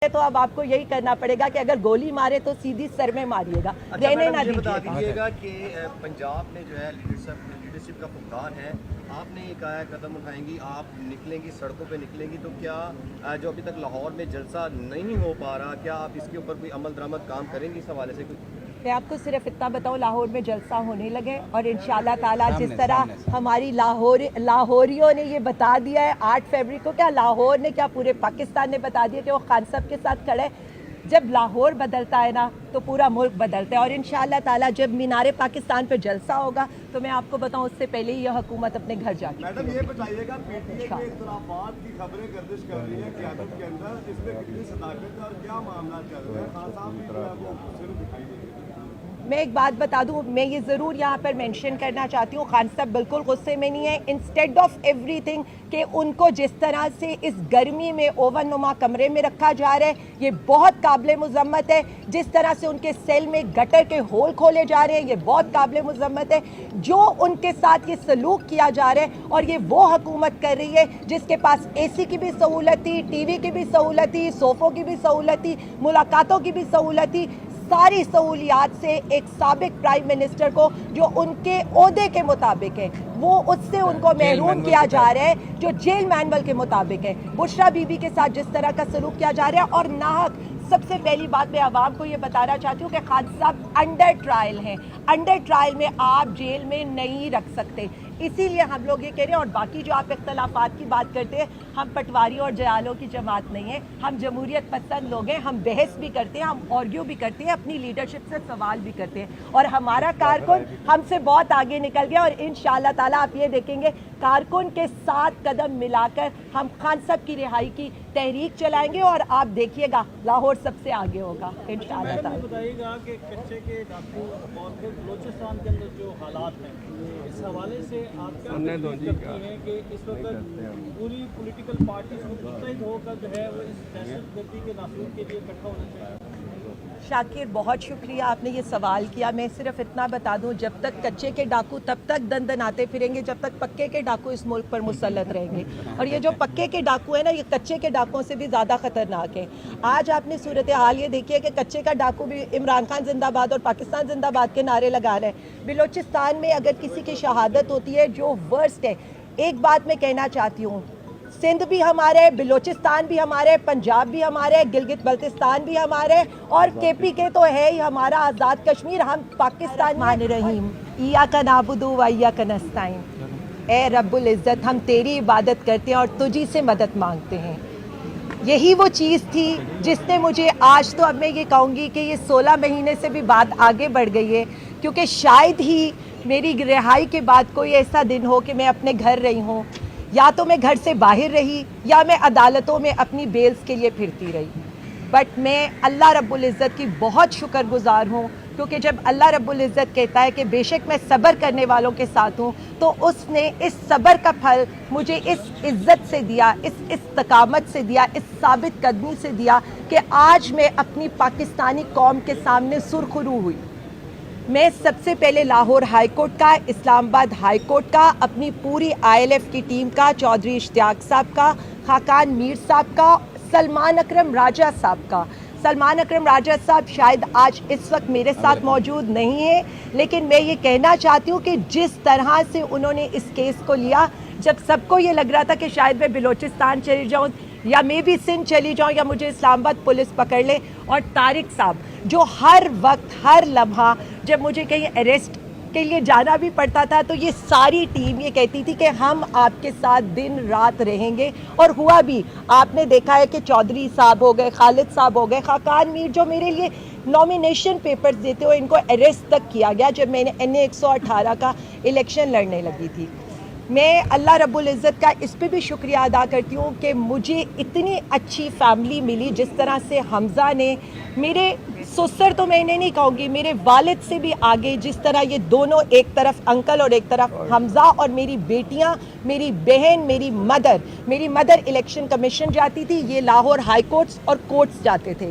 تو اب آپ کو یہی کرنا پڑے گا کہ اگر گولی مارے تو سیدھی سر میں ماریے گا، رہنے نہ دیجیے گا کہ پنجاب میں جو ہے لیڈرشپ کا فقدان ہے، آپ نے ایک آیا قدم اٹھائیں گی، آپ نکلیں گی سڑکوں پہ نکلیں گی، تو کیا جو ابھی تک لاہور میں جلسہ نہیں ہو پا رہا، کیا آپ اس کے اوپر کوئی عمل درآمد کام کریں گی اس حوالے سے؟ میں آپ کو صرف اتنا بتاؤں، لاہور میں جلسہ ہونے لگے اور انشاءاللہ تعالیٰ جس طرح ہماری لاہوریوں نے یہ بتا دیا ہے 8 فروری کو، کیا لاہور نے کیا پورے پاکستان نے بتا دیا کہ وہ خان صاحب کے ساتھ کھڑے. جب لاہور بدلتا ہے نا تو پورا ملک بدلتا ہے، اور انشاءاللہ تعالیٰ جب مینار پاکستان پہ جلسہ ہوگا تو میں آپ کو بتاؤں اس سے پہلے ہی یہ حکومت اپنے گھر جاتی ہے. میڈم یہ بتائیے گا، پی ٹی اے کے اختلافات کی خبریں گردش کر رہی ہیں قیادت کے اندر، اس میں کتنی صداقت ہے اور کیا معاملہ چل رہا ہے؟ خان صاحب بھی جو ہے وہ صرف دکھائی دے رہے ہیں. میں ایک بات بتا دوں، میں یہ ضرور یہاں پر مینشن کرنا چاہتی ہوں، خان صاحب بالکل غصے میں نہیں ہیں. انسٹیڈ آف ایوری تھنگ کہ ان کو جس طرح سے اس گرمی میں اوون نما کمرے میں رکھا جا رہا ہے یہ بہت قابل مذمت ہے. جس طرح سے ان کے سیل میں گٹر کے ہول کھولے جا رہے ہیں یہ بہت قابل مذمت ہے. جو ان کے ساتھ یہ سلوک کیا جا رہا ہے، اور یہ وہ حکومت کر رہی ہے جس کے پاس اے سی کی بھی سہولت تھی، ٹی وی کی بھی سہولت تھی، صوفوں کی بھی سہولت تھی، ملاقاتوں کی بھی سہولت تھی، ساری سہولیات سے ایک سابق پرائم منسٹر کو جو ان کے عہدے کے مطابق ہے وہ اس سے ان کو محروم کیا جا رہا ہے جو جیل مینول کے مطابق ہے. بشرا بی بی کے ساتھ جس طرح کا سلوک کیا جا رہا ہے، اور ناحق. سب سے پہلی بات میں عوام کو یہ بتانا چاہتی ہوں کہ خان صاحب انڈر ٹرائل ہیں، انڈر ٹرائل میں آپ جیل میں نہیں رکھ سکتے. اسی لیے ہم لوگ یہ کہہ رہے ہیں. اور باقی جو آپ اختلافات کی بات کرتے ہیں، ہم پٹواری اور جیالوں کی جماعت نہیں ہے، ہم جمہوریت پسند لوگ ہیں، ہم بحث بھی کرتے ہیں، ہم آرگیو بھی کرتے ہیں، اپنی لیڈرشپ سے سوال بھی کرتے ہیں، اور ہمارا کارکن ہم سے بہت آگے نکل گیا. اور انشاءاللہ تعالیٰ آپ یہ دیکھیں گے کارکن کے ساتھ قدم ملا کر ہم خان صاحب کی رہائی کی تحریک چلائیں گے، اور آپ دیکھیے گا لاہور سب سے آگے ہوگا انشاءاللہ تعالیٰ. بتائیے گا کہ کچے کے ڈاکو اور پھر بلوچستان کے اندر جو حالات ہیں اس حوالے سے آپ کیا کرتی ہیں کہ اس وقت پوری پولیٹیکل پارٹیز کو متحد ہو کر جو ہے وہ اس دہشت گردی کے نافذ کے لیے اکٹھا ہونا چاہیے؟ شاکر بہت شکریہ، آپ نے یہ سوال کیا. میں صرف اتنا بتا دوں، جب تک کچے کے ڈاکو تب تک دن دناتے پھریں گے جب تک پکے کے ڈاکو اس ملک پر مسلط رہیں گے. اور یہ جو پکے کے ڈاکو ہیں نا، یہ کچے کے ڈاکوؤں سے بھی زیادہ خطرناک ہیں. آج آپ نے صورتحال یہ دیکھی ہے کہ کچے کا ڈاکو بھی عمران خان زندہ باد اور پاکستان زندہ باد کے نعرے لگا رہے ہیں. بلوچستان میں اگر کسی کی شہادت ہوتی ہے جو ورسٹ ہے، ایک بات میں کہنا چاہتی ہوں، سندھ بھی ہمارے، بلوچستان بھی ہمارے، پنجاب بھی ہمارے، گلگت بلتستان بھی ہمارے، اور کے پی کے تو ہے ہی ہمارا آزاد کشمیر. ہم پاکستان مان رحیم ایاک نعبد و ایاک نستعین. اے رب العزت، ہم تیری عبادت کرتے ہیں اور تجھی سے مدد مانگتے ہیں. یہی وہ چیز تھی جس نے مجھے آج، تو اب میں یہ کہوں گی کہ یہ 16 مہینے سے بھی بات آگے بڑھ گئی ہے، کیونکہ شاید ہی میری رہائی کے بعد کوئی ایسا دن ہو کہ میں اپنے گھر رہی ہوں، یا تو میں گھر سے باہر رہی یا میں عدالتوں میں اپنی بیلز کے لیے پھرتی رہی. بٹ میں اللہ رب العزت کی بہت شکر گزار ہوں، کیونکہ جب اللہ رب العزت کہتا ہے کہ بے شک میں صبر کرنے والوں کے ساتھ ہوں، تو اس نے اس صبر کا پھل مجھے اس عزت سے دیا، اس استقامت سے دیا، اس ثابت قدمی سے دیا کہ آج میں اپنی پاکستانی قوم کے سامنے سرخرو ہوئی. میں سب سے پہلے لاہور ہائی کورٹ کا، اسلام آباد ہائی کورٹ کا، اپنی پوری آئی ایل ایف کی ٹیم کا، چودھری اشتیاق صاحب کا، خاقان میر صاحب کا، سلمان اکرم راجہ صاحب کا. سلمان اکرم راجہ صاحب شاید آج اس وقت میرے ساتھ موجود نہیں ہیں، لیکن میں یہ کہنا چاہتی ہوں کہ جس طرح سے انہوں نے اس کیس کو لیا، جب سب کو یہ لگ رہا تھا کہ شاید میں بلوچستان چلی جاؤں یا میں بھی سندھ چلی جاؤں یا مجھے اسلام آباد پولیس پکڑ لے، اور طارق صاحب جو ہر وقت ہر لمحہ جب مجھے کہیں اریسٹ کے لیے جانا بھی پڑتا تھا تو یہ ساری ٹیم یہ کہتی تھی کہ ہم آپ کے ساتھ دن رات رہیں گے، اور ہوا بھی. آپ نے دیکھا ہے کہ چودھری صاحب ہو گئے، خالد صاحب ہو گئے، خاقان میر جو میرے لیے نامینیشن پیپرز دیتے ہوئے ان کو اریسٹ تک کیا گیا جب میں نے NA 118 کا الیکشن لڑنے لگی تھی. میں اللہ رب العزت کا اس پہ بھی شکریہ ادا کرتی ہوں کہ مجھے اتنی اچھی فیملی ملی، جس طرح سے حمزہ نے، میرے سسر تو میں انہیں نہیں کہوں گی، میرے والد سے بھی آگے جس طرح یہ دونوں، ایک طرف انکل اور ایک طرف حمزہ، اور میری بیٹیاں، میری بہن، میری مدر الیکشن کمیشن جاتی تھی، یہ لاہور ہائی کورٹس اور کورٹس جاتے تھے.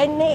NA